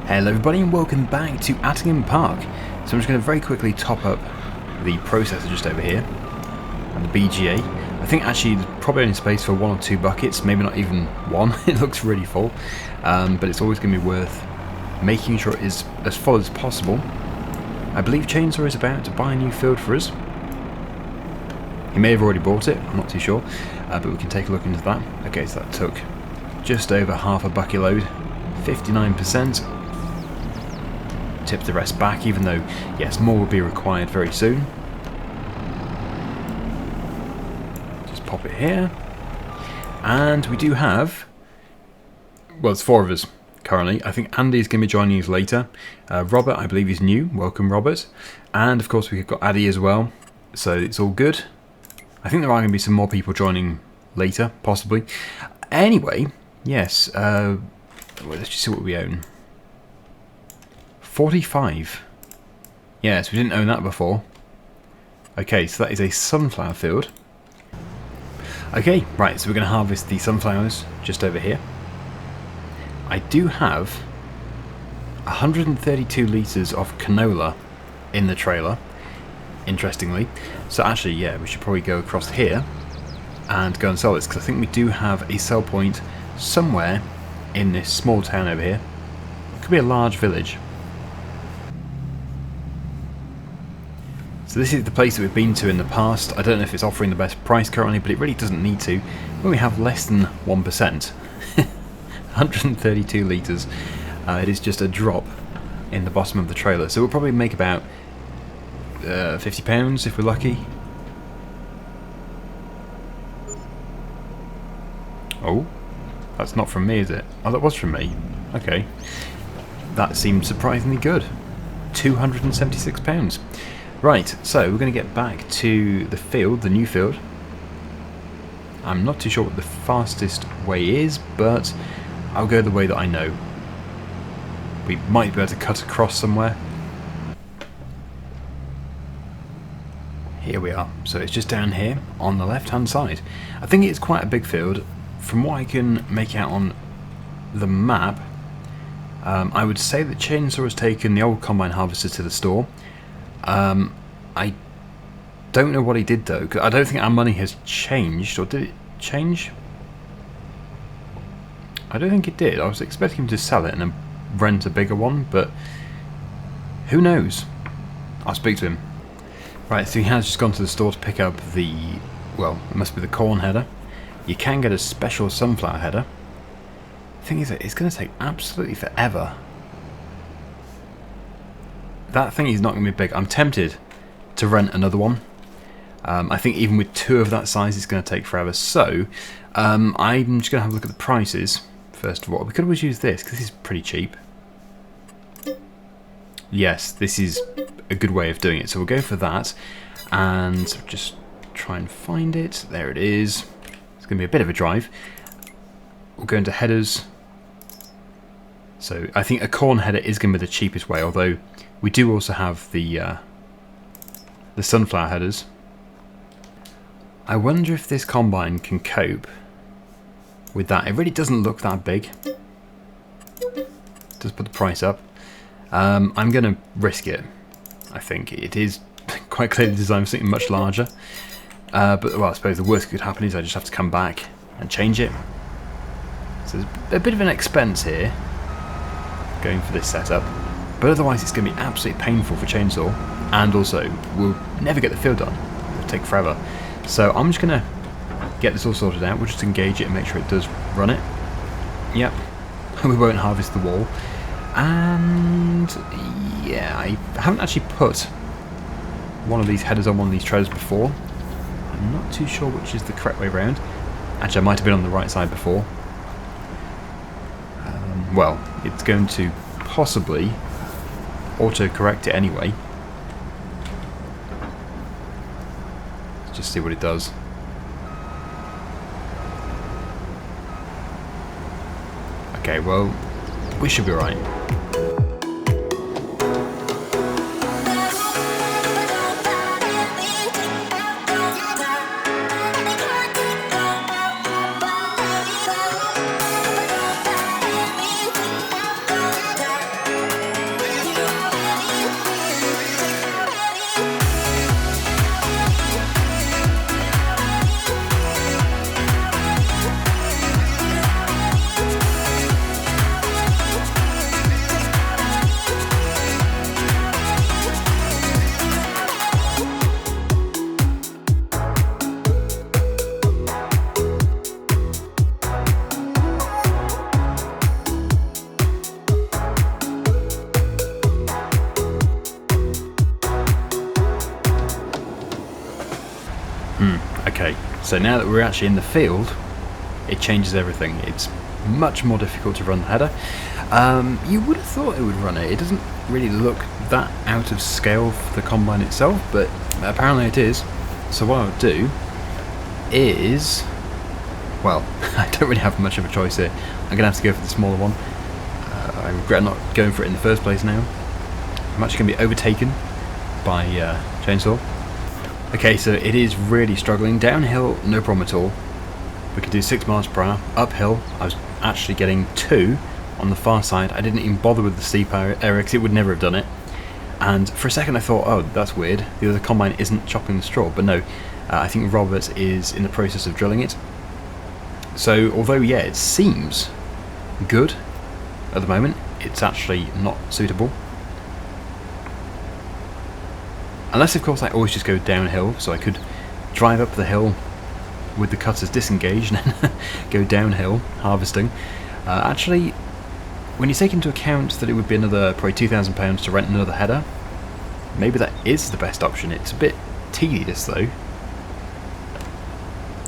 Hello everybody and welcome back to Attingham Park. So I'm just going to very quickly top up the processor just over here and the BGA. I think actually there's probably only space for one or two buckets, maybe not even one. It looks really full, but it's always going to be worth making sure it is as full as possible. I believe Chainsaw is about to buy a new field for us. He may have already bought it, I'm not too sure, but we can take a look into that. Okay, so that took just over half a bucket load, 59%. Tip the rest back, even though, yes, more will be required very soon. Just pop it here. And we do have, well, it's 4 of us currently. I think Andy's going to be joining us later. Robert, I believe, is new. Welcome, Robert. And, of course, we've got Addy as well. So it's all good. I think there are going to be some more people joining later, possibly. Anyway, yes, well, let's just see what we own. 45. Yes, we didn't own that before. Okay, so that is a sunflower field. Okay, right, so we're going to harvest the sunflowers just over here. I do have 132 litres of canola in the trailer, interestingly. So actually, yeah, we should probably go across here and go and sell this, because I think we do have a sell point somewhere in this small town over here. It could be a large village. So this is the place that we've been to in the past. I don't know if it's offering the best price currently, but it really doesn't need to. When we have less than 1%, 132 litres, it is just a drop in the bottom of the trailer. So we'll probably make about £50 if we're lucky. Oh, that's not from me, is it? Oh, that was from me. Okay. That seemed surprisingly good. £276. Right, so we're going to get back to the field, the new field. I'm not too sure what the fastest way is, but I'll go the way that I know. We might be able to cut across somewhere. Here we are. So it's just down here on the left-hand side. I think it's quite a big field. From what I can make out on the map, I would say that Chainsaw has taken the old combine harvester to the store. I don't know what he did though, 'cause I don't think our money has changed, or did it change? I don't think it did. I was expecting him to sell it and then rent a bigger one, but who knows? I'll speak to him. Right, so he has just gone to the store to pick up the, well, it must be the corn header. You can get a special sunflower header. The thing is that it's going to take absolutely forever. That thing is not going to be big. I'm tempted to rent another one. I think even with 2 of that size, it's going to take forever. So, I'm just going to have a look at the prices, first of all. We could always use this, because this is pretty cheap. Yes, this is a good way of doing it. So we'll go for that, and just try and find it. There it is. It's going to be a bit of a drive. We'll go into headers. So, I think a corn header is going to be the cheapest way, although we do also have the sunflower headers. I wonder if this combine can cope with that. It really doesn't look that big. Just put the price up. I'm going to risk it. I think it is quite clearly designed for something much larger. But well, I suppose the worst that could happen is I just have to come back and change it. So there's a bit of an expense here going for this setup. But otherwise it's going to be absolutely painful for Chainsaw, and also we'll never get the field done. It'll take forever. So I'm just going to get this all sorted out. We'll just engage it and make sure it does run it. Yep. We won't harvest the wall. And yeah, I haven't actually put one of these headers on one of these trailers before. I'm not too sure which is the correct way around. Actually, I might have been on the right side before. Well, it's going to possibly auto-correct it anyway. Let's just see what it does. Okay, well, we should be right. So now that we're actually in the field, it changes everything. It's much more difficult to run the header. You would have thought it would run it. It doesn't really look that out of scale for the combine itself, but apparently it is. So what I'll do is, well, I don't really have much of a choice here. I'm going to have to go for the smaller one. I regret not going for it in the first place now. I'm actually going to be overtaken by chainsaw. Okay, so it is really struggling. Downhill, no problem at all. We could do 6 miles per hour. Uphill, I was actually getting 2 on the far side. I didn't even bother with the steep area because it would never have done it. And for a second I thought, oh, that's weird. The other combine isn't chopping the straw. But no, I think Robert is in the process of drilling it. So although, yeah, it seems good at the moment, it's actually not suitable. Unless, of course, I always just go downhill, so I could drive up the hill with the cutters disengaged and then go downhill, harvesting. Actually, when you take into account that it would be another probably £2,000 to rent another header, maybe that is the best option. It's a bit tedious though.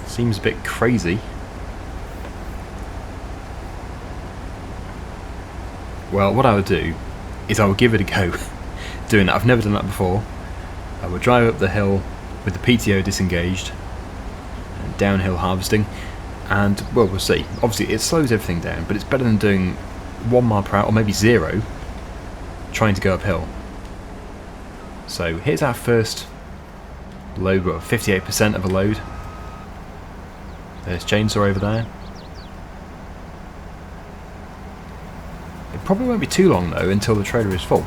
Seems a bit crazy. Well, what I would do is I would give it a go doing that. I've never done that before. I would drive up the hill with the PTO disengaged and downhill harvesting, and well, we'll see. Obviously it slows everything down, but it's better than doing 1 mile per hour or maybe 0 trying to go uphill. So here's our first load, well, 58% of a load. There's chainsaw over there. It probably won't be too long though until the trailer is full.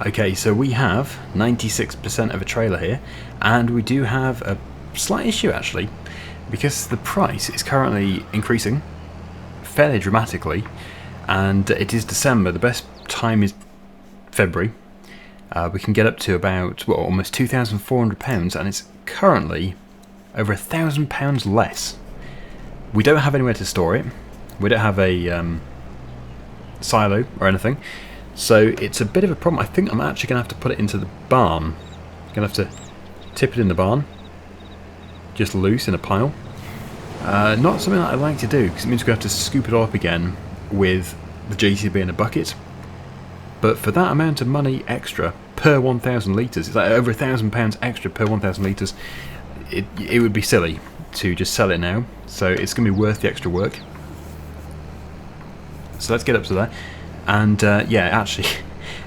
Okay, so we have 96% of a trailer here, and we do have a slight issue actually, because the price is currently increasing fairly dramatically, and it is December. The best time is February. We can get up to about, well, almost £2,400, and it's currently over £1,000 less. We don't have anywhere to store it. We don't have a silo or anything. So it's a bit of a problem. I think I'm actually going to have to put it into the barn. Going to have to tip it in the barn, just loose in a pile. Not something that I like to do, because it means we're going to have to scoop it all up again with the JCB in a bucket. But for that amount of money extra per 1,000 litres, it's like over £1,000 extra per 1,000 litres, it would be silly to just sell it now. So it's going to be worth the extra work. So let's get up to that. And yeah, actually,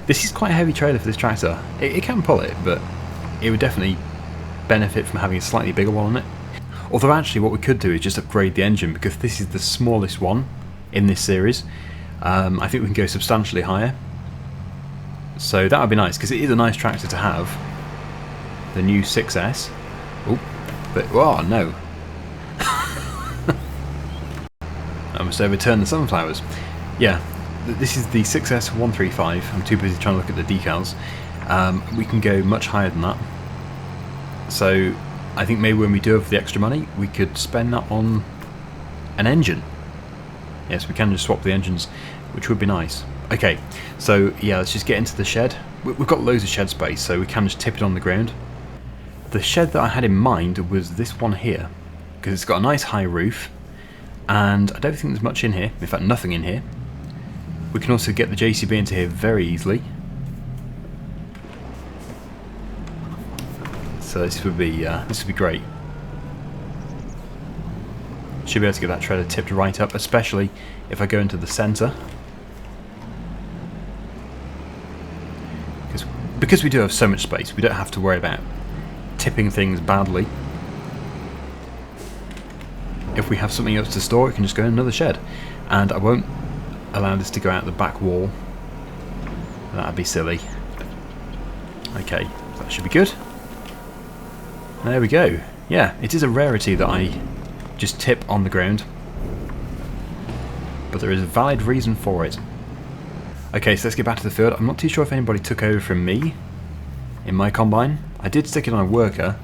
this is quite a heavy trailer for this tractor. It can pull it, but it would definitely benefit from having a slightly bigger one on it. Although actually what we could do is just upgrade the engine, because this is the smallest one in this series. I think we can go substantially higher. So that would be nice, because it is a nice tractor to have. The new 6S. Oh, but, oh no. I must overturn the sunflowers. Yeah. This is the 6S 135. I'm too busy trying to look at the decals. We can go much higher than that. So I think maybe when we do have the extra money, we could spend that on an engine. Yes, we can just swap the engines, which would be nice. Okay, so yeah, let's just get into the shed. We've got loads of shed space, so we can just tip it on the ground. The shed that I had in mind was this one here, because it's got a nice high roof, and I don't think there's much in here. In fact, nothing in here. We can also get the JCB into here very easily. So this would be great. Should be able to get that trailer tipped right up, especially if I go into the centre. Because we do have so much space, we don't have to worry about tipping things badly. If we have something else to store, it can just go in another shed. And I won't allow this to go out the back wall. That'd be silly. Okay, that should be good. There we go. Yeah, it is a rarity that I just tip on the ground. But there is a valid reason for it. Okay, so let's get back to the field. I'm not too sure if anybody took over from me in my combine. I did stick it on a worker.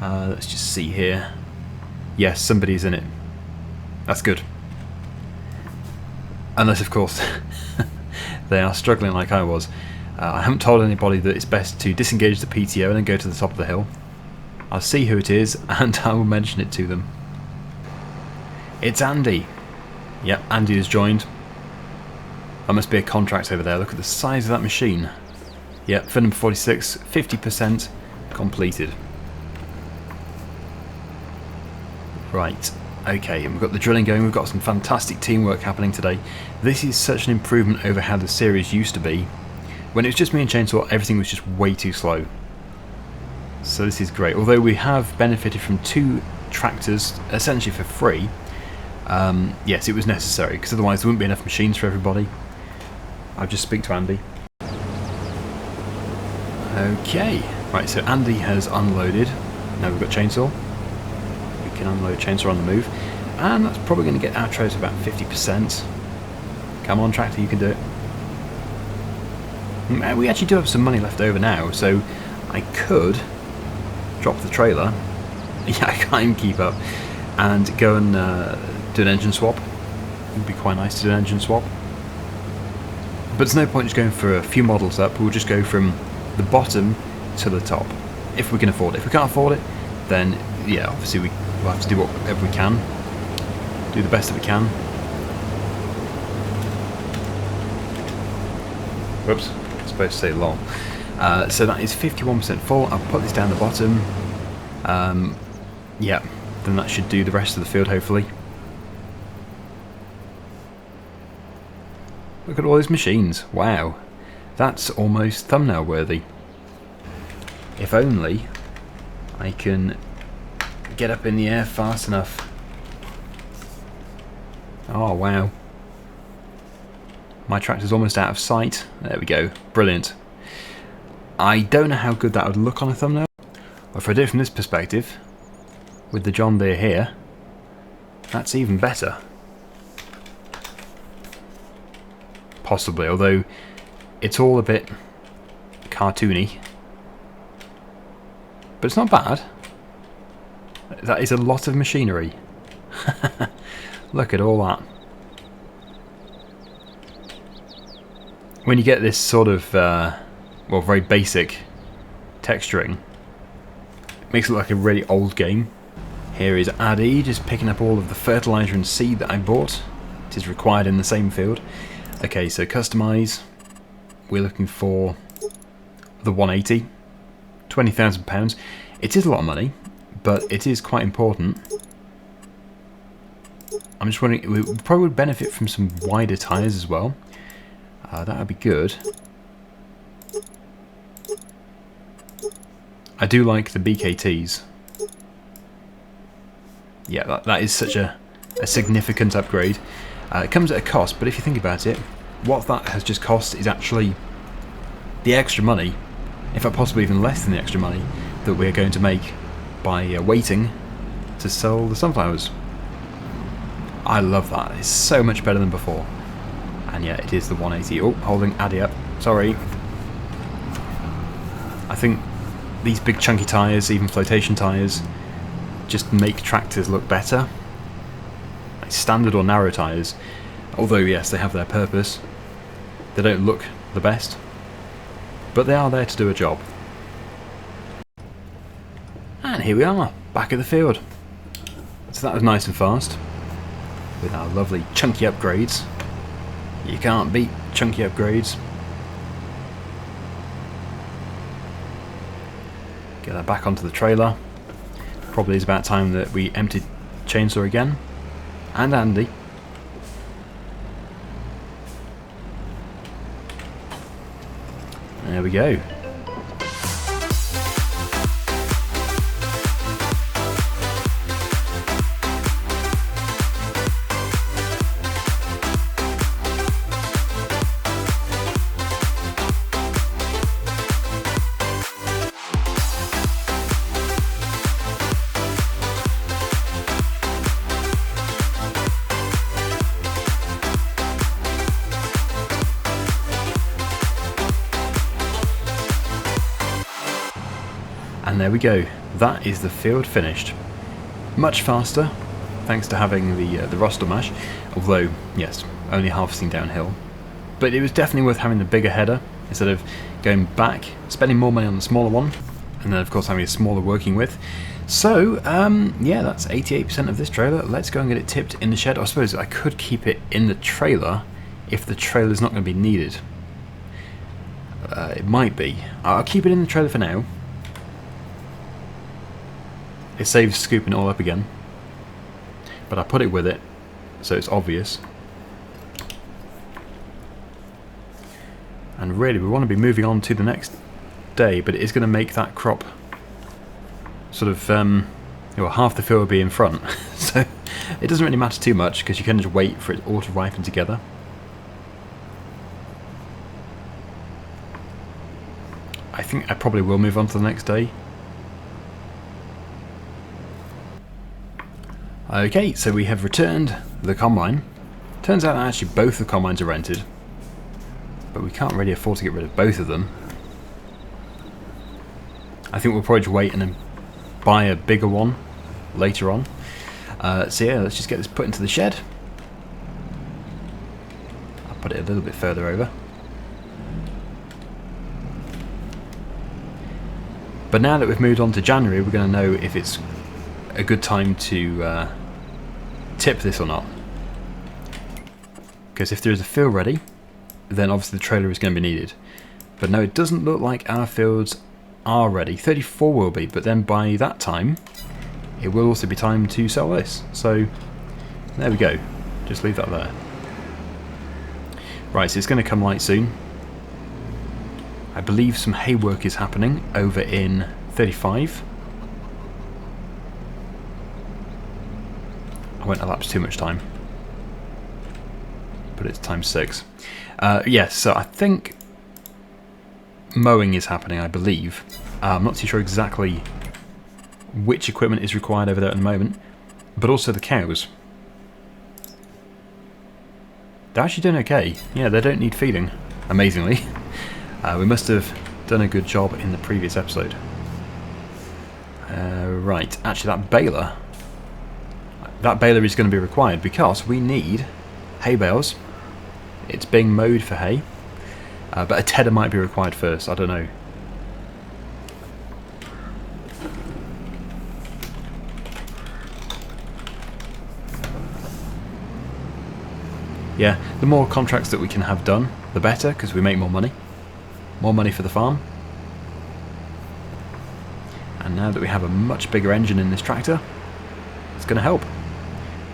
Let's just see here. Yes, somebody's in it. That's good. Unless, of course, they are struggling like I was. I haven't told anybody that it's best to disengage the PTO and then go to the top of the hill. I'll see who it is and I will mention it to them. It's Andy. Yep, Andy has joined. That must be a contract over there. Look at the size of that machine. Yep, fill number 46, 50% completed. Right, okay, and we've got the drilling going. We've got some fantastic teamwork happening today. This is such an improvement over how the series used to be. When it was just me and Chainsaw, everything was just way too slow. So this is great. Although we have benefited from 2 tractors essentially for free, yes, it was necessary, because otherwise there wouldn't be enough machines for everybody. I'll just speak to Andy. Okay, right, so Andy has unloaded. Now we've got Chainsaw. We can unload Chainsaw on the move. And that's probably going to get outro to about 50%. Come on, tractor, you can do it. We actually do have some money left over now, so I could drop the trailer. Yeah, I can't even keep up. And go and do an engine swap. It would be quite nice to do an engine swap. But there's no point just going for a few models up. We'll just go from the bottom to the top, if we can afford it. If we can't afford it, then yeah, obviously we'll have to do whatever we can. Do the best that we can. Whoops, I was supposed to say long. So that is 51% full. I'll put this down the bottom. Yeah, then that should do the rest of the field, hopefully. Look at all these machines. Wow. That's almost thumbnail worthy. If only I can get up in the air fast enough. Oh, wow. My tractor's almost out of sight. There we go. Brilliant. I don't know how good that would look on a thumbnail. Or if I do it from this perspective, with the John Deere here, that's even better. Possibly, although it's all a bit cartoony. But it's not bad. That is a lot of machinery. Look at all that. When you get this sort of, well, very basic texturing, it makes it look like a really old game. Here is Addy just picking up all of the fertiliser and seed that I bought. It is required in the same field. Okay, so customise. We're looking for the 180. £20,000. It is a lot of money, but it is quite important. I'm just wondering, we probably would benefit from some wider tyres as well. That would be good. I do like the BKTs. Yeah, that is such a significant upgrade. It comes at a cost, but if you think about it, what that has just cost is actually the extra money, in fact possibly even less than the extra money, that we're going to make by waiting to sell the sunflowers. I love that. It's so much better than before. And yeah, it is the 180. Oh, holding Addy up. Sorry. I think these big chunky tyres, even flotation tyres, just make tractors look better. Like standard or narrow tyres, although yes, they have their purpose. They don't look the best, but they are there to do a job. And here we are, back at the field. So that was nice and fast, with our lovely chunky upgrades. You can't beat chunky upgrades. Get that back onto the trailer. Probably is about time that we emptied chainsaw again. And Andy. There we go. And there we go, that is the field finished. Much faster, thanks to having the roster mash, although, yes, only harvesting downhill. But it was definitely worth having the bigger header, instead of going back, spending more money on the smaller one, and then of course having a smaller working with. So, yeah, that's 88% of this trailer. Let's go and get it tipped in the shed. I suppose I could keep it in the trailer, if the trailer's not going to be needed. It might be. I'll keep it in the trailer for now. It saves scooping it all up again, but I put it with it, so it's obvious. And really, we want to be moving on to the next day, but it is going to make that crop sort of, well, half the field will be in front, so it doesn't really matter too much, because you can just wait for it all to ripen together. I think I probably will move on to the next day. Okay, so we have returned the combine. Turns out actually both the combines are rented, but we can't really afford to get rid of both of them. I think we'll probably just wait and then buy a bigger one later on. So yeah, let's just get this put into the shed. I'll put it a little bit further over. But now that we've moved on to January, we're going to know if it's a good time to tip this or not. Because if there is a field ready, then obviously the trailer is going to be needed. But no, it doesn't look like our fields are ready. 34 will be, but then by that time, it will also be time to sell this. So there we go. Just leave that there. Right, so it's going to come light soon. I believe some hay work is happening over in 35. I won't elapse too much time, but it's times 6. Yes, so I think mowing is happening, I believe. I'm not too sure exactly which equipment is required over there at the moment, but also the cows. They're actually doing okay. Yeah, they don't need feeding, amazingly. We must have done a good job in the previous episode. Right, actually that baler is going to be required because we need hay bales. It's being mowed for hay, but a tedder might be required first, I don't know. Yeah, the more contracts that we can have done, the better, because we make more money. More money for the farm. And now that we have a much bigger engine in this tractor, it's going to help.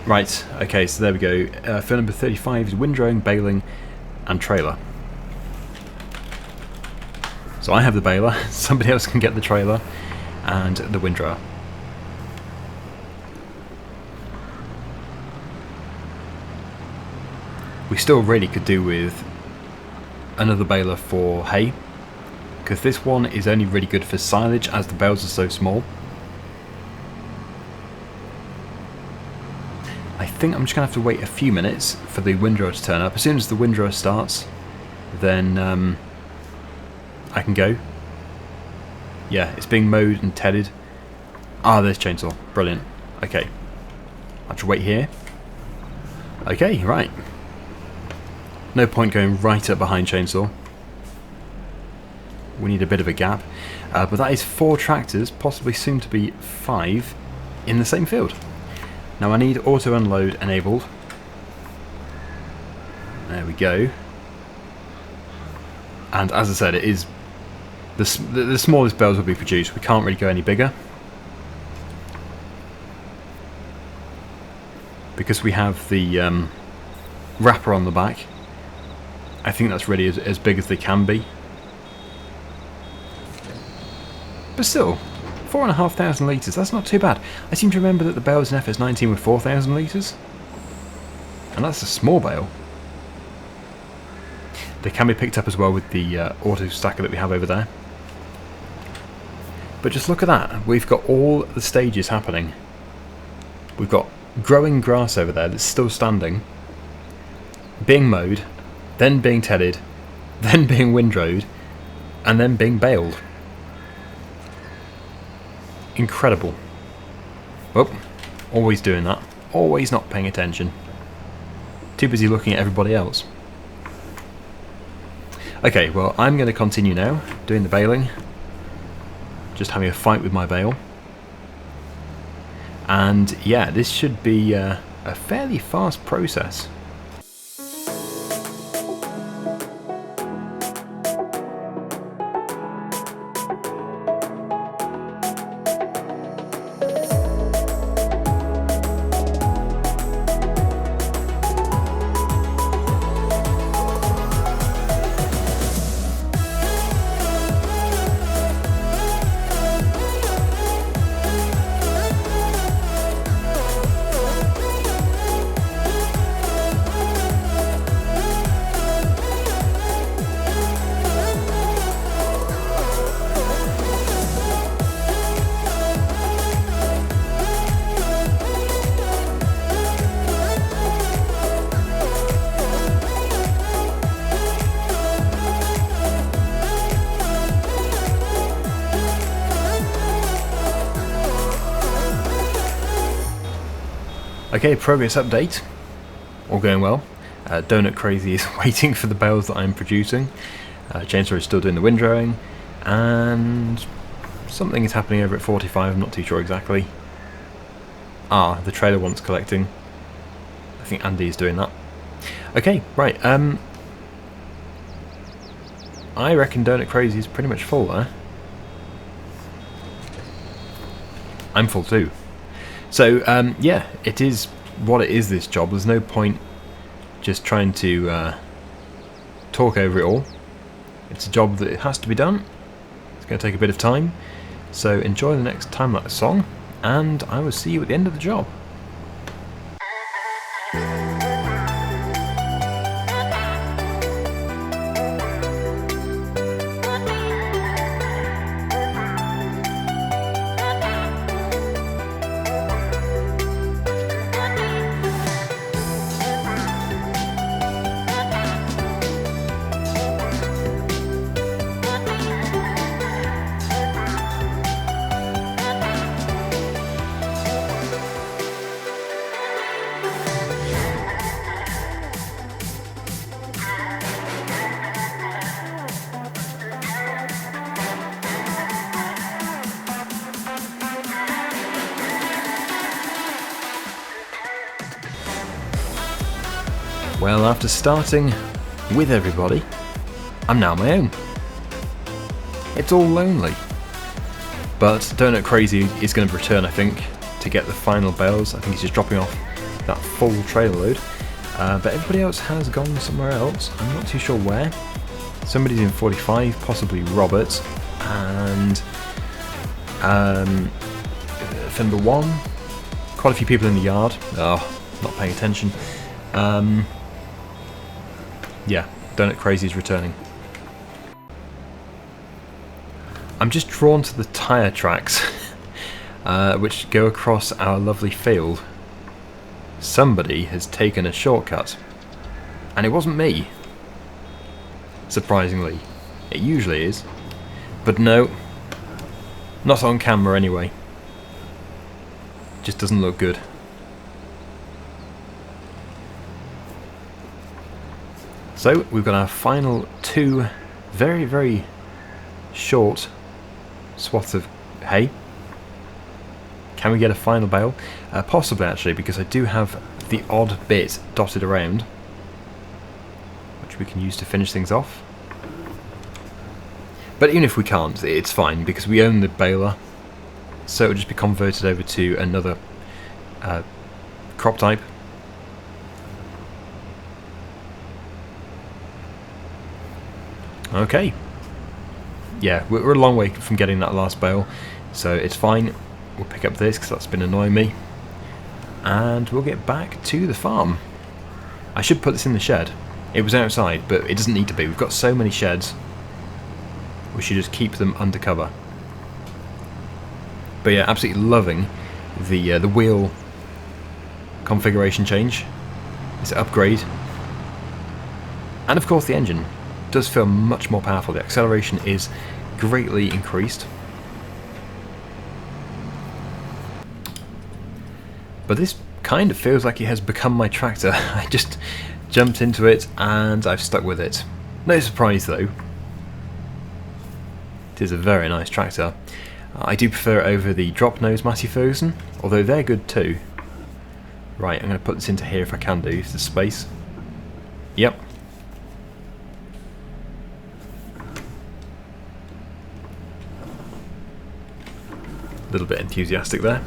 Right, okay, so there we go. Field number 35 is windrowing, baling, and trailer. So I have the baler, somebody else can get the trailer, and the windrower. We still really could do with another baler for hay, because this one is only really good for silage as the bales are so small. I think I'm just going to have to wait a few minutes for the windrower to turn up. As soon as the windrower starts, then I can go. Yeah, it's being mowed and tedded. Ah, there's chainsaw. Brilliant. Okay. I'll just wait here. Okay, right. No point going right up behind chainsaw. We need a bit of a gap. But that is 4 tractors, possibly soon to be 5, in the same field. Now I need auto unload enabled. There we go. And as I said, it is The smallest bales will be produced. We can't really go any bigger because we have the wrapper on the back. I think that's really as big as they can be. But still, 4,500 litres, that's not too bad. I seem to remember that the bales in FS19 were 4,000 litres. And that's a small bale. They can be picked up as well with the auto stacker that we have over there. But just look at that. We've got all the stages happening. We've got growing grass over there that's still standing, being mowed, then being tedded, then being windrowed, and then being baled. Incredible. Oh, always doing that. Always not paying attention. Too busy looking at everybody else. Okay, well, I'm going to continue now, doing the baling. Just having a fight with my bale. And yeah, this should be a fairly fast process. Okay, progress update. All going well. Donut Crazy is waiting for the bales that I'm producing. Chainsaw is still doing the windrowing, and something is happening over at 45. I'm not too sure exactly. Ah, the trailer wants collecting. I think Andy is doing that. Okay, right. I reckon Donut Crazy is pretty much full there. I'm full too. So, yeah, it is what it is, this job. There's no point just trying to talk over it all. It's a job that it has to be done. It's going to take a bit of time. So enjoy the next time-lapse song, and I will see you at the end of the job. Well, after starting with everybody, I'm now my own. It's all lonely. But Donut Crazy is going to return, I think, to get the final bales. I think he's just dropping off that full trailer load. But everybody else has gone somewhere else. I'm not too sure where. Somebody's in 45, possibly Robert, and Fender 1. Quite a few people in the yard. Oh, not paying attention. Yeah, Donut Crazy is returning. I'm just drawn to the tyre tracks which go across our lovely field. Somebody has taken a shortcut, and it wasn't me. Surprisingly, it usually is, but no, not on camera anyway. Just doesn't look good. So we've got our final two very, very short swaths of hay. Can we get a final bale? Possibly, actually, because I do have the odd bit dotted around, which we can use to finish things off. But even if we can't, it's fine because we own the baler, so it'll just be converted over to another crop type. Okay. Yeah, we're a long way from getting that last bale, so it's fine. We'll pick up this because that's been annoying me, and we'll get back to the farm. I should put this in the shed. It was outside, but it doesn't need to be. We've got so many sheds. We should just keep them undercover. But yeah, absolutely loving the wheel configuration change. It's an upgrade. And of course the engine does feel much more powerful. The acceleration is greatly increased. But this kind of feels like it has become my tractor. I just jumped into it and I've stuck with it. No surprise though. It is a very nice tractor. I do prefer it over the drop nose Massey Ferguson, although they're good too. Right, I'm going to put this into here if I can do, if there's space. Yep. A little bit enthusiastic there.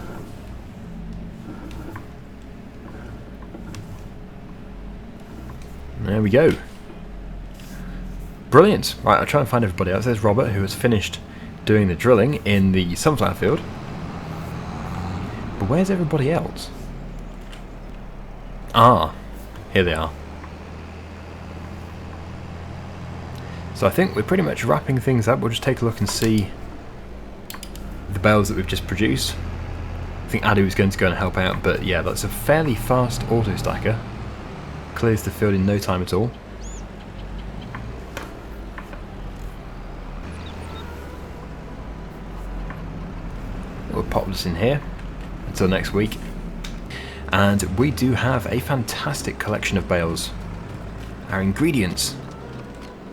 There we go. Brilliant. Right, I'll try and find everybody else. There's Robert, who has finished doing the drilling in the sunflower field. But where's everybody else? Ah, here they are. So I think we're pretty much wrapping things up. We'll just take a look and see the bales that we've just produced. I think Adu is going to go and help out, but yeah, that's a fairly fast auto stacker. Clears the field in no time at all. We'll pop this in here until next week. And we do have a fantastic collection of bales. Our ingredients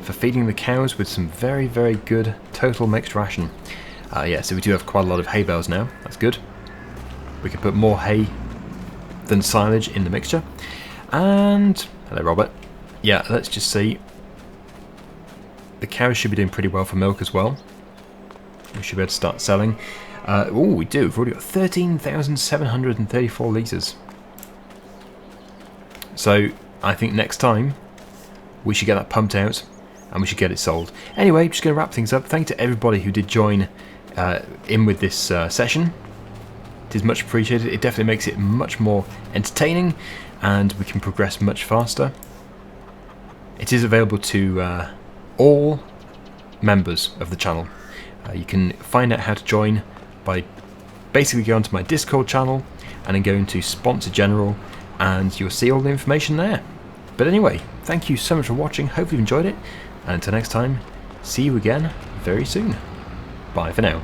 for feeding the cows with some very, very good total mixed ration. Yeah, so we do have quite a lot of hay bales now. That's good. We can put more hay than silage in the mixture. And hello, Robert. Yeah, let's just see. The cows should be doing pretty well for milk as well. We should be able to start selling. Oh, we do. We've already got 13,734 litres. So I think next time we should get that pumped out and we should get it sold. Anyway, just going to wrap things up. Thank you to everybody who did join in with this session. It is much appreciated. It definitely makes it much more entertaining and we can progress much faster. It is available to all members of the channel. You can find out how to join by basically going to my Discord channel and then going to Sponsor General, and you'll see all the information there. But anyway, thank you so much for watching. Hope you enjoyed it, and until next time, see you again very soon. Bye for now.